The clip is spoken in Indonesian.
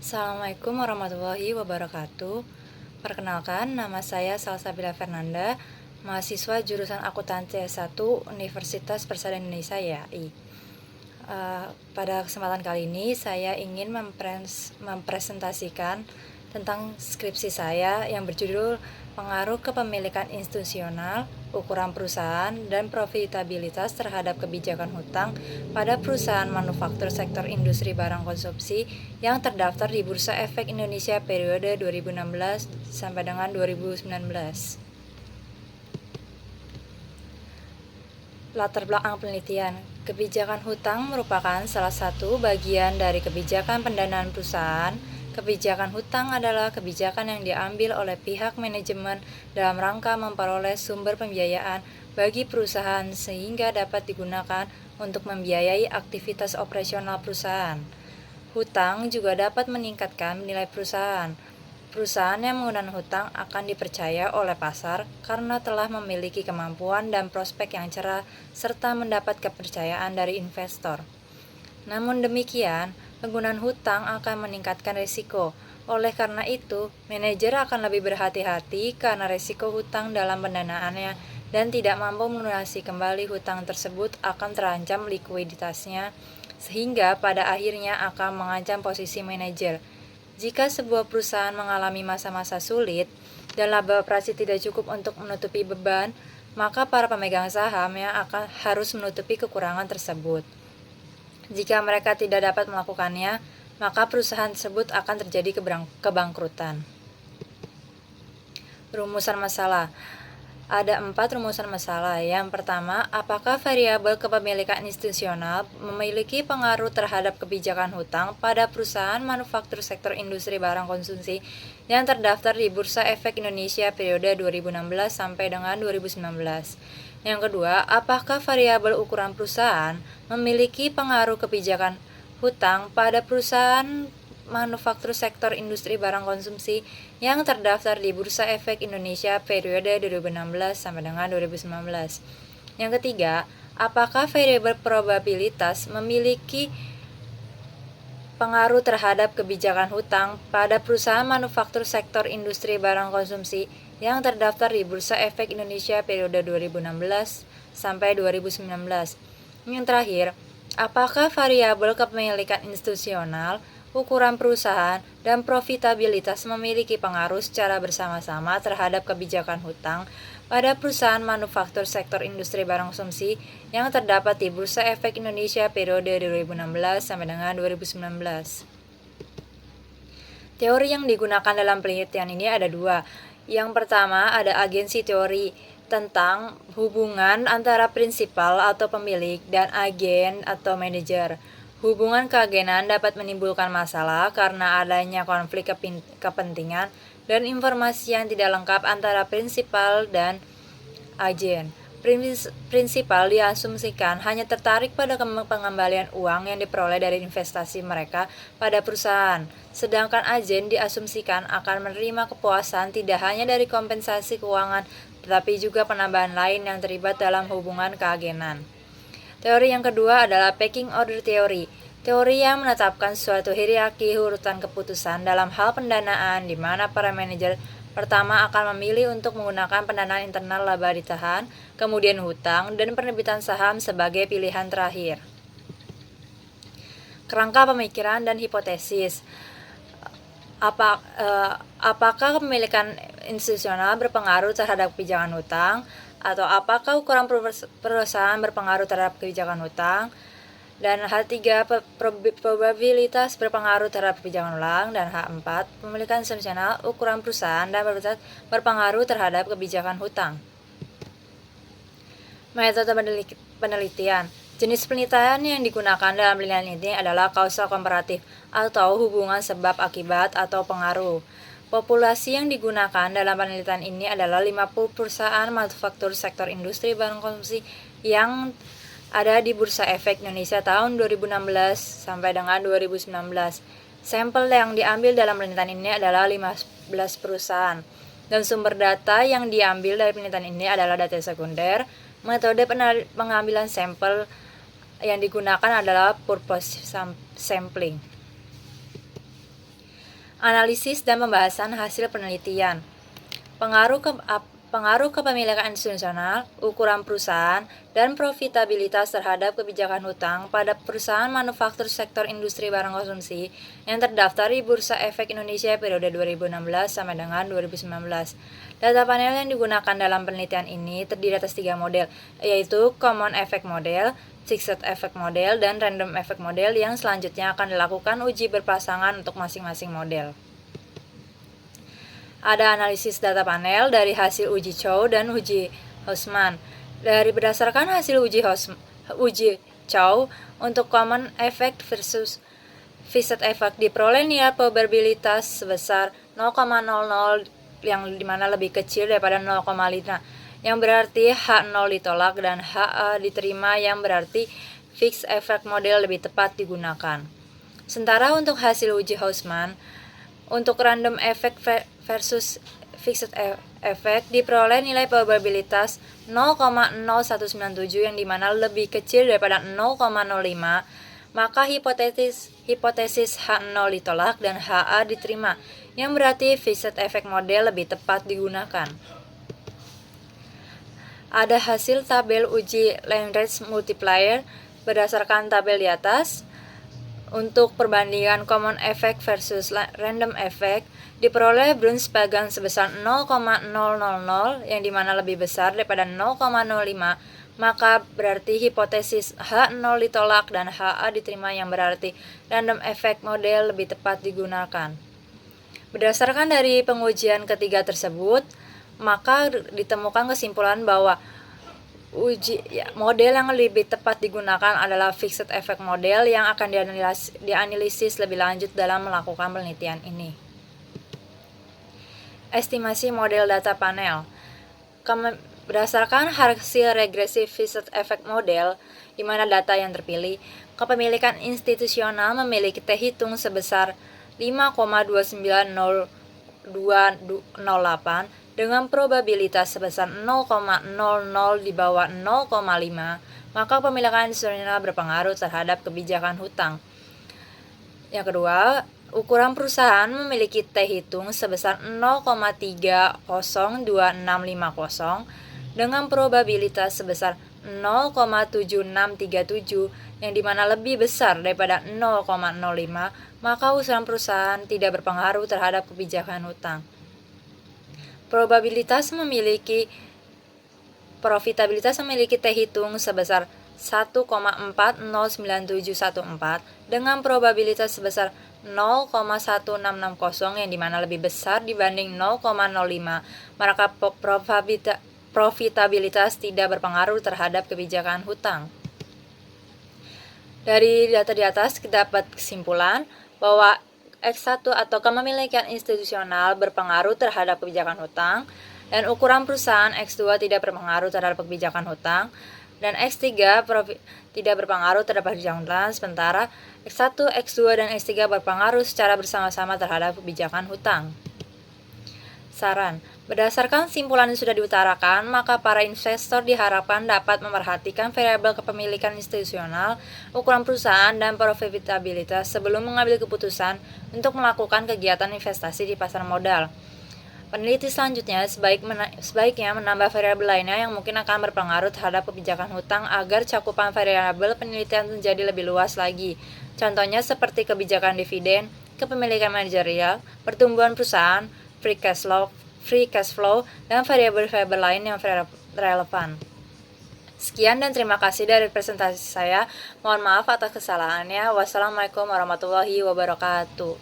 Assalamualaikum warahmatullahi wabarakatuh. Perkenalkan, nama saya Salsabila Fernanda, mahasiswa jurusan Akuntansi S1 Universitas Persada Indonesia YAI. Pada kesempatan kali ini saya ingin mempresentasikan tentang skripsi saya yang berjudul Pengaruh Kepemilikan Institusional, Ukuran Perusahaan, dan Profitabilitas terhadap Kebijakan Hutang pada Perusahaan Manufaktur Sektor Industri Barang Konsumsi yang terdaftar di Bursa Efek Indonesia periode 2016 sampai dengan 2019. Latar belakang penelitian. Kebijakan hutang merupakan salah satu bagian dari kebijakan pendanaan perusahaan. Kebijakan hutang adalah kebijakan yang diambil oleh pihak manajemen dalam rangka memperoleh sumber pembiayaan bagi perusahaan sehingga dapat digunakan untuk membiayai aktivitas operasional perusahaan. Hutang juga dapat meningkatkan nilai perusahaan. Perusahaan yang menggunakan hutang akan dipercaya oleh pasar karena telah memiliki kemampuan dan prospek yang cerah serta mendapat kepercayaan dari investor. Namun demikian, penggunaan hutang akan meningkatkan risiko. Oleh karena itu, manajer akan lebih berhati-hati karena risiko hutang dalam pendanaannya dan tidak mampu melunasi kembali hutang tersebut akan terancam likuiditasnya, sehingga pada akhirnya akan mengancam posisi manajer. Jika sebuah perusahaan mengalami masa-masa sulit dan laba operasi tidak cukup untuk menutupi beban, maka para pemegang saham yang harus menutupi kekurangan tersebut. Jika mereka tidak dapat melakukannya, maka perusahaan tersebut akan terjadi kebangkrutan. Rumusan masalah. Ada 4 rumusan masalah. Yang pertama, apakah variabel kepemilikan institusional memiliki pengaruh terhadap kebijakan hutang pada perusahaan manufaktur sektor industri barang konsumsi yang terdaftar di Bursa Efek Indonesia periode 2016 sampai dengan 2019. Yang kedua, apakah variabel ukuran perusahaan memiliki pengaruh kebijakan hutang pada perusahaan manufaktur sektor industri barang konsumsi yang terdaftar di Bursa Efek Indonesia periode 2016 sampai dengan 2019. Yang ketiga, apakah variabel probabilitas memiliki pengaruh terhadap kebijakan hutang pada perusahaan manufaktur sektor industri barang konsumsi yang terdaftar di Bursa Efek Indonesia periode 2016 sampai 2019. Yang terakhir, apakah variabel kepemilikan institusional, ukuran perusahaan, dan profitabilitas memiliki pengaruh secara bersama-sama terhadap kebijakan hutang pada perusahaan manufaktur sektor industri barang konsumsi yang terdapat di Bursa Efek Indonesia periode 2016 sampai dengan 2019. Teori yang digunakan dalam penelitian ini ada 2. Yang pertama ada agensi teori tentang hubungan antara prinsipal atau pemilik dan agen atau manajer. Hubungan keagenan dapat menimbulkan masalah karena adanya konflik kepentingan dan informasi yang tidak lengkap antara prinsipal dan agen. Prinsipal diasumsikan hanya tertarik pada pengembalian uang yang diperoleh dari investasi mereka pada perusahaan, sedangkan agen diasumsikan akan menerima kepuasan tidak hanya dari kompensasi keuangan, tetapi juga penambahan lain yang terlibat dalam hubungan keagenan. Teori yang kedua adalah pecking order theory. Teori yang menetapkan suatu hierarki urutan keputusan dalam hal pendanaan di mana para manajer pertama akan memilih untuk menggunakan pendanaan internal laba ditahan, kemudian hutang, dan penerbitan saham sebagai pilihan terakhir. Kerangka pemikiran dan hipotesis. Apakah kepemilikan institusional berpengaruh terhadap kebijakan hutang? Atau apakah ukuran perusahaan berpengaruh terhadap kebijakan hutang? Dan H3, probabilitas berpengaruh terhadap kebijakan hutang. Dan H4, pemilikan institusional, ukuran perusahaan, dan probabilitas berpengaruh terhadap kebijakan hutang. Metode penelitian. Jenis penelitian yang digunakan dalam penelitian ini adalah kausal komparatif atau hubungan sebab akibat atau pengaruh. Populasi yang digunakan dalam penelitian ini adalah 50 perusahaan manufaktur sektor industri barang konsumsi yang ada di Bursa Efek Indonesia tahun 2016 sampai dengan 2019. Sampel yang diambil dalam penelitian ini adalah 15 perusahaan. Dan sumber data yang diambil dari penelitian ini adalah data sekunder. Metode pengambilan sampel yang digunakan adalah purpose sampling. Analisis dan pembahasan hasil penelitian. Pengaruh kepemilikan institusional, ukuran perusahaan, dan profitabilitas terhadap kebijakan hutang pada perusahaan manufaktur sektor industri barang konsumsi yang terdaftar di Bursa Efek Indonesia periode 2016 sampai dengan 2019. Data panel yang digunakan dalam penelitian ini terdiri atas 3 model, yaitu Common Effect Model, Fixed Effect Model, dan Random Effect Model yang selanjutnya akan dilakukan uji berpasangan untuk masing-masing model. Ada analisis data panel dari hasil uji Chow dan uji Hausman. Berdasarkan hasil uji Chow untuk Common Effect versus Fixed Effect diperoleh nilai probabilitas sebesar 0,00 yang dimana lebih kecil daripada 0,5 yang berarti H0 ditolak dan HA diterima yang berarti Fixed Effect Model lebih tepat digunakan. Sementara untuk hasil uji Hausman untuk random effect versus fixed effect diperoleh nilai probabilitas 0,0197 yang dimana lebih kecil daripada 0,05, maka hipotesis H0 ditolak dan HA diterima, yang berarti fixed effect model lebih tepat digunakan. Ada hasil tabel uji Lagrange multiplier berdasarkan tabel di atas. Untuk perbandingan common effect versus random effect diperoleh Brunspagan sebesar 0,000 yang dimana lebih besar daripada 0,05, maka berarti hipotesis H0 ditolak dan HA diterima yang berarti random effect model lebih tepat digunakan. Berdasarkan dari pengujian ketiga tersebut, maka ditemukan kesimpulan bahwa model yang lebih tepat digunakan adalah fixed effect model yang akan dianalisis lebih lanjut dalam melakukan penelitian ini. Estimasi model data panel. Berdasarkan hasil regresi fixed effect model, di mana data yang terpilih, kepemilikan institusional memiliki T hitung sebesar 5,29028 dengan probabilitas sebesar 0,00 di bawah 0,5, maka pemilikan institusional berpengaruh terhadap kebijakan hutang. Yang kedua, ukuran perusahaan memiliki T hitung sebesar 0,302650 dengan probabilitas sebesar 0,7637 yang dimana lebih besar daripada 0,05, maka usulan perusahaan tidak berpengaruh terhadap kebijakan hutang. Profitabilitas memiliki T hitung sebesar 1,409714 dengan probabilitas sebesar 0,1660 yang dimana lebih besar dibanding 0,05, maka profitabilitas tidak berpengaruh terhadap kebijakan hutang. Dari data di atas kita dapat kesimpulan bahwa X1 atau kepemilikan institusional berpengaruh terhadap kebijakan hutang, dan ukuran perusahaan X2 tidak berpengaruh terhadap kebijakan hutang, dan X3 tidak berpengaruh terhadap kebijakan hutang, sementara X1, X2, dan X3 berpengaruh secara bersama-sama terhadap kebijakan hutang. Saran. Berdasarkan kesimpulan yang sudah diutarakan, maka para investor diharapkan dapat memerhatikan variabel kepemilikan institusional, ukuran perusahaan, dan profitabilitas sebelum mengambil keputusan untuk melakukan kegiatan investasi di pasar modal. Peneliti selanjutnya sebaiknya menambah variabel lainnya yang mungkin akan berpengaruh terhadap kebijakan hutang agar cakupan variabel penelitian menjadi lebih luas lagi. Contohnya seperti kebijakan dividen, kepemilikan manajerial, pertumbuhan perusahaan, free cash flow, dan variabel-variabel lain yang relevan. Sekian dan terima kasih dari presentasi saya. Mohon maaf atas kesalahannya. Wassalamualaikum warahmatullahi wabarakatuh.